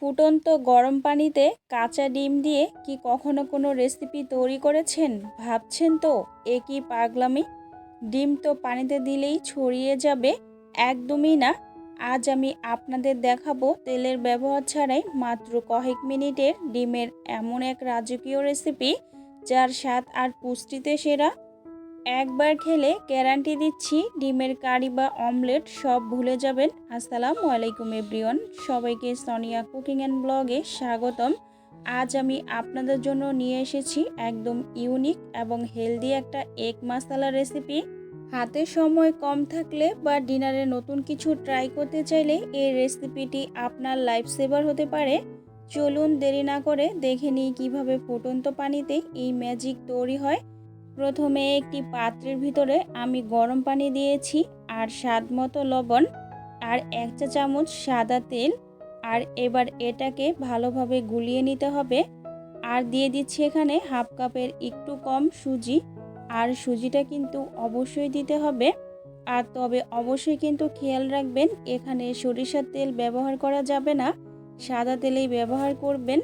ফুটন্ত গরম পানিতে কাঁচা ডিম দিয়ে কি কখনো কোনো রেসিপি তৈরি করেছেন? ভাবছেন তো এ কি পাগলামি? ডিম তো পানিতে দিলেই ছড়িয়ে যাবে। একদমই না। আজ আমি আপনাদের দেখাবো তেলের ব্যবহার ছাড়াই মাত্র কয়েক মিনিটের ডিমের এমন এক রাজকীয় রেসিপি যার স্বাদ আর পুষ্টিতে সেরা। একবার খেলে গ্যারান্টি দিচ্ছি ডিমের কারি বা অমলেট সব ভুলে যাবেন। আসসালামু আলাইকুম এভরিওয়ান, সবাইকে সোনিয়া কুকিং অ্যান্ড ব্লগে স্বাগতম। আজ আমি আপনাদের জন্য নিয়ে এসেছি একদম ইউনিক এবং হেলদি একটা এগ মশলা রেসিপি। হাতে সময় কম থাকলে বা ডিনারে নতুন কিছু ট্রাই করতে চাইলে এই রেসিপিটি আপনার লাইফ সেভার হতে পারে। চলুন দেরি না করে দেখে নিই কীভাবে ফুটন্ত পানিতে এই ম্যাজিক তৈরি হয়। প্রথমে একটি পাত্রের ভিতরে আমি গরম পানি দিয়েছি, আর স্বাদ মতো লবণ, আর 1 চা চামচ সাদা তেল। আর এবার এটাকে ভালোভাবে গুলিয়ে নিতে হবে। আর দিয়ে দিচ্ছি এখানে হাফ কাপের একটু কম সুজি। আর সুজিটা কিন্তু অবশ্যই দিতে হবে। আর তবে অবশ্যই কিন্তু খেয়াল রাখবেন এখানে সরিষার তেল ব্যবহার করা যাবে না, সাদা তেলেই ব্যবহার করবেন।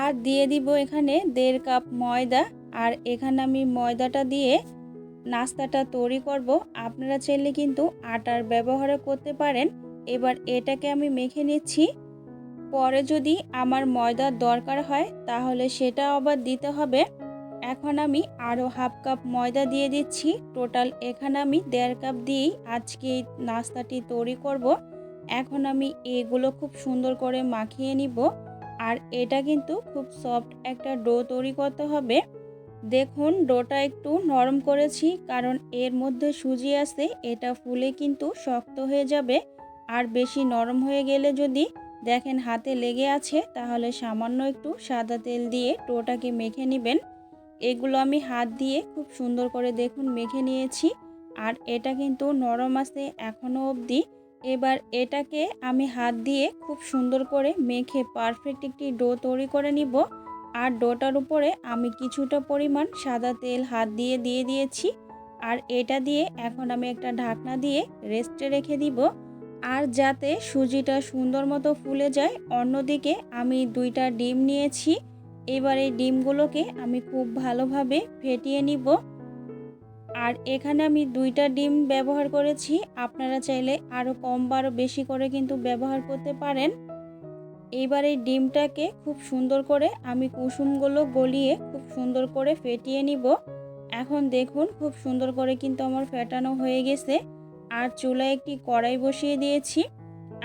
আর দিয়ে দিব এখানে 1.5 কাপ ময়দা। আর এখানে আমি ময়দাটা দিয়ে নাস্তাটা তৈরি করব। আপনারা চাইলে কিন্তু আটার ব্যবহারও করতে পারেন। এবার এটাকে আমি মেখে নিচ্ছি। পরে যদি আমার ময়দার দরকার হয় তাহলে সেটা আবার দিতে হবে। এখন আমি আরও হাফ কাপ ময়দা দিয়ে দিচ্ছি। টোটাল এখানে আমি 1.5 কাপ দিয়েই আজকে এই নাস্তাটি তৈরি করব। এখন আমি এগুলো খুব সুন্দর করে মাখিয়ে নিব। আর এটা কিন্তু খুব সফট একটা ডো তৈরি করতে হবে। দেখুন ডোটা একটু নরম করেছি, কারণ এর মধ্যে সুজি আছে, এটা ফুলে কিন্তু শক্ত হয়ে যাবে। আর বেশি নরম হয়ে গেলে যদি দেখেন হাতে লেগে আছে, তাহলে সামান্য একটু সাদা তেল দিয়ে ডোটাকে মেখে নেবেন। এগুলো আমি হাত দিয়ে খুব সুন্দর করে দেখুন মেখে নিয়েছি। আর এটা কিন্তু নরম আছে এখনও অবধি। এবার এটাকে আমি হাত দিয়ে খুব সুন্দর করে মেখে পারফেক্ট একটি ডো তৈরি করে নিব। আর ডোটার উপরে আমি কিছুটা পরিমাণ সাদা তেল হাত দিয়ে দিয়ে দিয়েছি। আর এটা দিয়ে এখন আমি একটা ঢাকনা দিয়ে রেস্টে রেখে দিব। আর যাতে সুজিটা সুন্দর মতো ফুলে যায়, অন্যদিকে আমি 2টা ডিম নিয়েছি। এবার এই ডিমগুলোকে আমি খুব ভালোভাবে ফেটিয়ে নিব। আর এখানে আমি 2টা ডিম ব্যবহার করেছি। আপনারা চাইলে আরও কম বা আরও বেশি করে কিন্তু ব্যবহার করতে পারেন। এইবার এই ডিমটাকে খুব সুন্দর করে আমি কুসুমগুলো গলিয়ে খুব সুন্দর করে ফেটিয়ে নিব। এখন দেখুন খুব সুন্দর করে কিন্তু আমার ফেটানো হয়ে গেছে। আর চুলায় একটি কড়াই বসিয়ে দিয়েছি।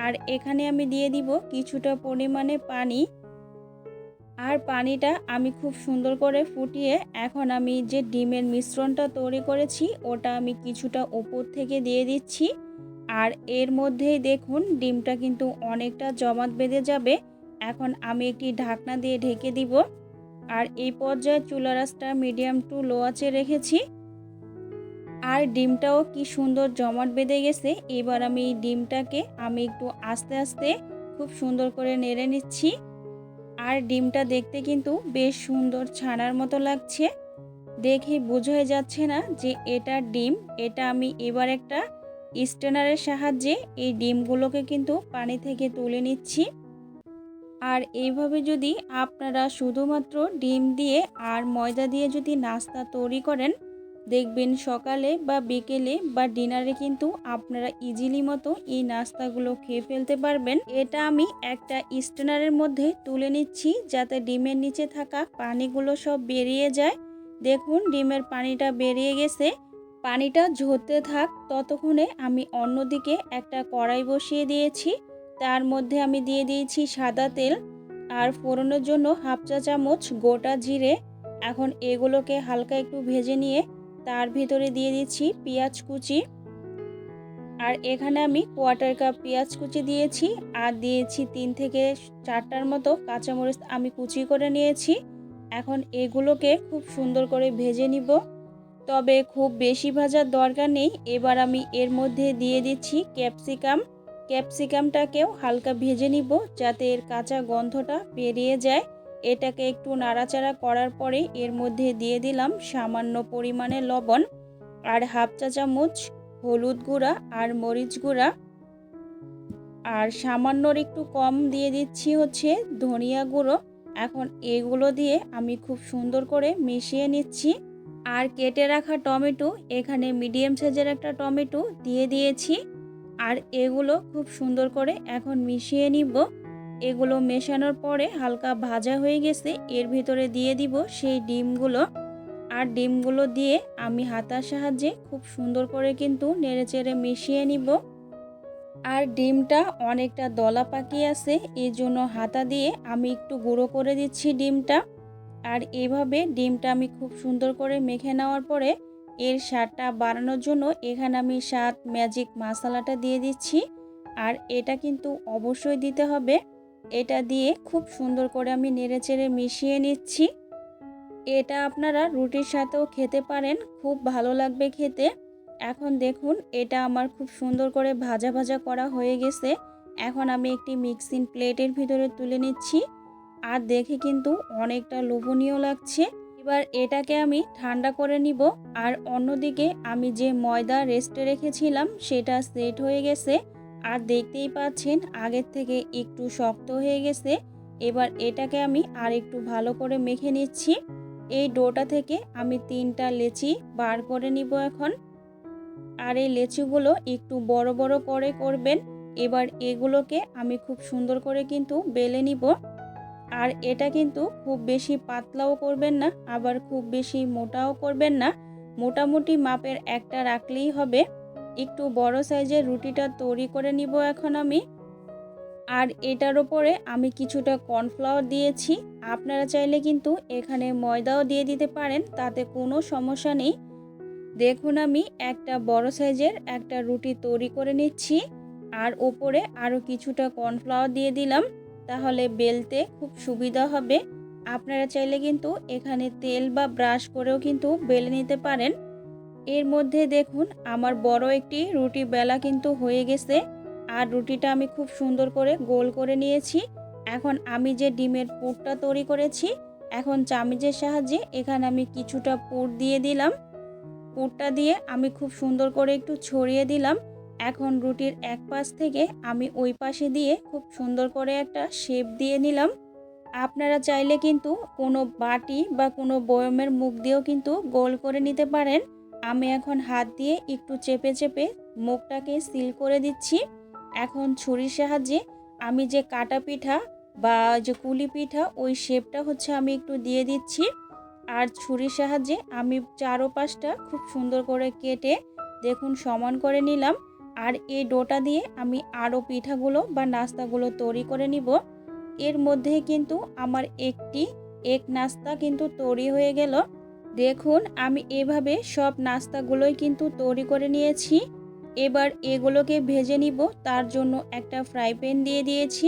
আর এখানে আমি দিয়ে দিব কিছুটা পরিমাণে পানি। আর পানিটা আমি খুব সুন্দর করে ফুটিয়ে এখন আমি যে ডিমের মিশ্রণটা তৈরি করেছি ওটা আমি কিছুটা উপর থেকে দিয়ে দিচ্ছি। আর এর মধ্যেই দেখুন ডিমটা কিন্তু অনেকটা জমাট বেঁধে যাবে। এখন আমি একটি ঢাকনা দিয়ে ঢেকে দিব। আর এই পর্যায়ে চুলার আঁচটা মিডিয়াম টু লো আঁচে রেখেছি। আর ডিমটাও কি সুন্দর জমাট বেঁধে গেছে। এবার আমি এই ডিমটাকে আমি একটু আস্তে আস্তে খুব সুন্দর করে নেড়ে নিচ্ছি। আর ডিমটা দেখতে কিন্তু বেশ সুন্দর ছানার মতো লাগছে। দেখে বোঝাই যাচ্ছে না যে এটা ডিম। এটা আমি এবার একটা স্ট্রেনারের সাহায্যে এই ডিমগুলোকে কিন্তু পানি থেকে তুলে নিচ্ছি। আর এইভাবে যদি আপনারা শুধুমাত্র ডিম দিয়ে আর ময়দা দিয়ে যদি নাস্তা তৈরি করেন, দেখবেন সকালে বা বিকেলে বা ডিনারে কিন্তু আপনারা ইজিলি মতো এই নাস্তাগুলো খেয়ে ফেলতে পারবেন। এটা আমি একটা স্ট্রেনারের মধ্যে তুলে নিচ্ছি যাতে ডিমের নিচে থাকা পানিগুলো সব বেরিয়ে যায়। দেখুন ডিমের পানিটা বেরিয়ে গেছে। পানিটা ঝরতে থাক, ততক্ষণে আমি অন্যদিকে একটা কড়াই বসিয়ে দিয়েছি। তার মধ্যে আমি দিয়ে দিয়েছি সাদা তেল। আর ফোড়নের জন্য হাফ চা চামচ গোটা জিরে। এখন এগুলোকে হালকা একটু ভেজে নিয়ে তার ভিতরে দিয়ে দিচ্ছি পেঁয়াজ কুচি। আর এখানে আমি 1/4 কাপ পেঁয়াজ কুচি দিয়েছি। আর দিয়েছি 3 থেকে 4টার মতো কাঁচামরিচ আমি কুচি করে নিয়েছি। এখন এগুলোকে খুব সুন্দর করে ভেজে নিব, তবে খুব বেশি ভাজার দরকার নেই। এবার আমি এর মধ্যে দিয়ে দিচ্ছি ক্যাপসিকামটাকেও হালকা ভেজে নিব যাতে এর কাঁচা গন্ধটা বেরিয়ে যায়। এটাকে একটু নাড়াচাড়া করার পরে এর মধ্যে দিয়ে দিলাম সামান্য পরিমাণে লবণ, আর হাফ চা চামচ হলুদ গুঁড়া আর মরিচ গুঁড়া। আর সামান্যর একটু কম দিয়ে দিচ্ছি হচ্ছে ধনিয়া গুঁড়ো। এখন এগুলো দিয়ে আমি খুব সুন্দর করে মিশিয়ে নিচ্ছি। আর কেটে রাখা টমেটো, এখানে মিডিয়াম সাইজের একটা টমেটো দিয়ে দিয়েছি। আর এগুলো খুব সুন্দর করে এখন মিশিয়ে নিব। এগুলো মেশানোর পরে হালকা ভাজা হয়ে গেছে, এর ভিতরে দিয়ে দিব সেই ডিমগুলো। আর ডিমগুলো দিয়ে আমি হাতার সাহায্যে খুব সুন্দর করে কিন্তু নেড়েচেড়ে মিশিয়ে নিব। আর ডিমটা অনেকটা দলা পাকিয়ে আছে, এই জন্য হাতা দিয়ে আমি একটু গুঁড়ো করে দিচ্ছি ডিমটা। আর এভাবে ডিমটা আমি খুব সুন্দর করে মেখে নেওয়ার পরে এর স্বাদটা বাড়ানোর জন্য এখানে আমি স্বাদ ম্যাজিক মশলাটা দিয়ে দিচ্ছি। আর এটা কিন্তু অবশ্যই দিতে হবে। এটা দিয়ে খুব সুন্দর করে আমি নেড়েচেড়ে মিশিয়ে নিচ্ছি। এটা আপনারা রুটির সাথেও খেতে পারেন, খুব ভালো লাগবে খেতে। এখন দেখুন এটা আমার খুব সুন্দর করে ভাজা ভাজা করা হয়ে গেছে। এখন আমি একটি মিক্সিং প্লেটের ভিতরে তুলে নিচ্ছি। আর দেখে কিন্তু অনেকটা লোভনীয় লাগছে। এবার এটাকে আমি ঠান্ডা করে নিব। আর অন্যদিকে আমি যে ময়দা রেস্টে রেখেছিলাম সেটা সেট হয়ে গেছে। আর দেখতেই পাচ্ছেন আগের থেকে একটু শক্ত হয়ে গেছে। এবার এটাকে আমি আর একটু ভালো করে মেখে নিচ্ছি। এই ডোটা থেকে আমি 3টা লেচি বার করে নিব এখন। আর এই লেচিগুলো একটু বড় বড় করে করবেন। এবার এগুলোকে আমি খুব সুন্দর করে কিন্তু বেলে নিব। আর এটা কিন্তু খুব বেশি পাতলাও করবেন না, আবার খুব বেশি মোটাও করবেন না, মোটামুটি মাপের একটা রাখলেই হবে। একটু বড় সাইজের রুটিটা তৈরি করে নিব এখন আমি। আর এটার ওপরে আমি কিছুটা কর্নফ্লাওয়ার দিয়েছি। আপনারা চাইলে কিন্তু এখানে ময়দাও দিয়ে দিতে পারেন, তাতে কোনো সমস্যা নেই। দেখুন আমি একটা বড় সাইজের একটা রুটি তৈরি করে নিচ্ছি। আর ওপরে আরও কিছুটা কর্নফ্লাওয়ার দিয়ে দিলাম, তাহলে বেলতে খুব সুবিধা হবে। আপনারা চাইলে কিন্তু এখানে তেল বা ব্রাশ করেও কিন্তু বেলে নিতে পারেন। এর মধ্যে দেখুন আমার বড় একটি রুটি বেলা কিন্তু হয়ে গেছে। আর রুটিটা আমি খুব সুন্দর করে গোল করে নিয়েছি। এখন আমি যে ডিমের পুরটা তৈরি করেছি, এখন চামচের সাহায্যে এখানে আমি কিছুটা পুর দিয়ে দিলাম। পুরটা দিয়ে আমি খুব সুন্দর করে একটু ছড়িয়ে দিলাম। এখন রুটির এক পাশ থেকে আমি ওই পাশে দিয়ে খুব সুন্দর করে একটা শেপ দিয়ে নিলাম। আপনারা চাইলে কিন্তু কোনো বাটি বা কোনো বয়মের মুখ দিয়েও কিন্তু গোল করে নিতে পারেন। আমি এখন হাত দিয়ে একটু চেপে চেপে মুখটাকে সিল করে দিচ্ছি। এখন ছুরির সাহায্যে আমি যে কাটা পিঠা বা যে কুলি পিঠা ওই শেপটা হচ্ছে আমি একটু দিয়ে দিচ্ছি। আর ছুরির সাহায্যে আমি চারোপাশটা খুব সুন্দর করে কেটে দেখুন সমান করে নিলাম। আর এই ডোটা দিয়ে আমি আরও পিঠাগুলো বা নাস্তাগুলো তৈরি করে নিব। এর মধ্যে কিন্তু আমার একটি এক নাস্তা কিন্তু তৈরি হয়ে গেল। দেখুন আমি এভাবে সব নাস্তাগুলোই কিন্তু তৈরি করে নিয়েছি। এবার এগুলোকে ভেজে নিব, তার জন্য একটা ফ্রাই প্যান দিয়ে দিয়েছি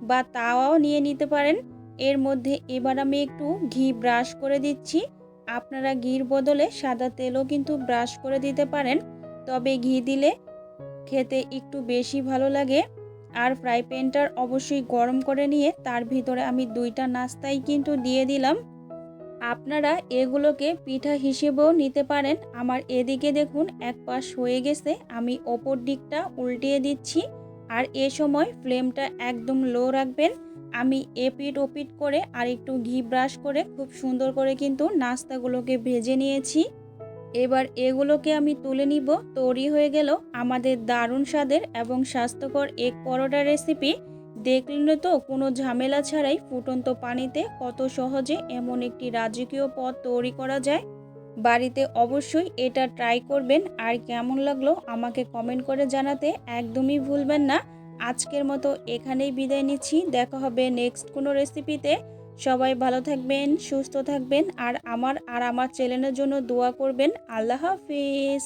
বা তাওয়াও নিয়ে নিতে পারেন। এর মধ্যে এবার আমি একটু ঘি ব্রাশ করে দিচ্ছি। আপনারা ঘির বদলে সাদা তেলও কিন্তু ব্রাশ করে দিতে পারেন, তবে ঘি দিলে খেতে একটু বেশি ভালো লাগে। আর ফ্রাই প্যানটার অবশ্যই গরম করে নিয়ে তার ভিতরে আমি 2টা নাস্তাই কিন্তু দিয়ে দিলাম। আপনারা এগুলোকে পিঠা হিসেবেও নিতে পারেন। আমার এদিকে দেখুন এক পাশ হয়ে গেছে, আমি ওপর দিকটা উল্টিয়ে দিচ্ছি। আর এ সময় ফ্লেমটা একদম লো রাখবেন। আমি এপিট ওপিট করে আর একটু ঘি ব্রাশ করে খুব সুন্দর করে কিন্তু নাস্তাগুলোকে ভেজে নিয়েছি। এবার এগুলোকে আমি তুলে নিব। তৈরি হয়ে গেল আমাদের দারুণ স্বাদের এবং স্বাস্থ্যকর এগ পরোটা রেসিপি। দেখলেন তো কোনো ঝামেলা ছাড়াই ফুটন্ত পানিতে কত সহজে এমন একটি রাজকীয় পদ তৈরি করা যায়। বাড়িতে অবশ্যই এটা ট্রাই করবেন। আর কেমন লাগলো আমাকে কমেন্ট করে জানাতে একদমই ভুলবেন না। আজকের মতো এখানেই বিদায় নিচ্ছি, দেখা হবে নেক্সট কোনো রেসিপিতে। সবাই ভালো থাকবেন, সুস্থ থাকবেন, আর আমার চ্যানেলের জন্য দোয়া করবেন। আল্লাহ হাফিজ।